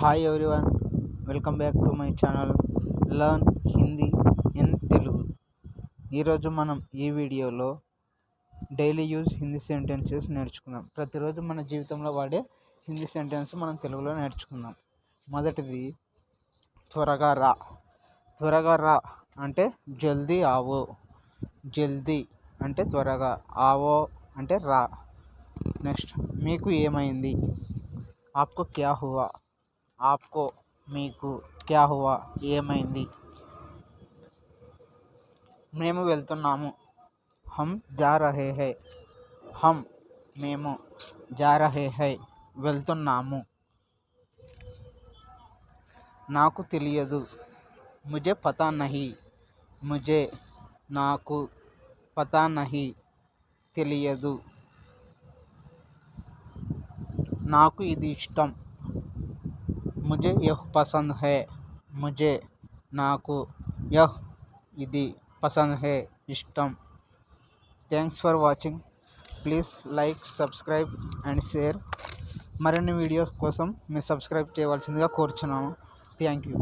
Hi everyone, welcome back to my channel learn Hindi in Telugu. ఈరోజు మనం ఈ వీడియోలో డైలీ యూజ్ హిందీ సెంటెన్సెస్ నేర్చుకుందాం. ప్రతిరోజు మన జీవితంలో వాడే హిందీ సెంటెన్స్ మనం తెలుగులో నేర్చుకుందాం. మొదటిది త్వరగా రా. త్వరగా రా అంటే జల్దీ ఆవో. జల్దీ అంటే త్వరగా, ఆవో అంటే రా. నెక్స్ట్, మీకు ఏమైంది? ఆప్కో క్యా హువా. ఆప్కో మీకు, క్యా హువా ఏమైంది. మేము వెళ్తున్నాము. హమ్ జా రహే హై. హమ్ మేము, జా రహే హై వెళ్తున్నాము. నాకు తెలియదు. ముజే పతా నహీ. ముజే నాకు, పతా నహీ తెలియదు. నాకు ఇది ఇష్టం. ముజే యహ్ పసంద్ హై. ముజే నాకు, యహ్ ఇది, పసంద్ హై ఇష్టం. Thanks for watching. Please like, subscribe and share. మరిన్ని వీడియోస్ కోసం మీరు సబ్స్క్రైబ్ చేయవలసిందిగా కోరుచున్నాము. Thank you.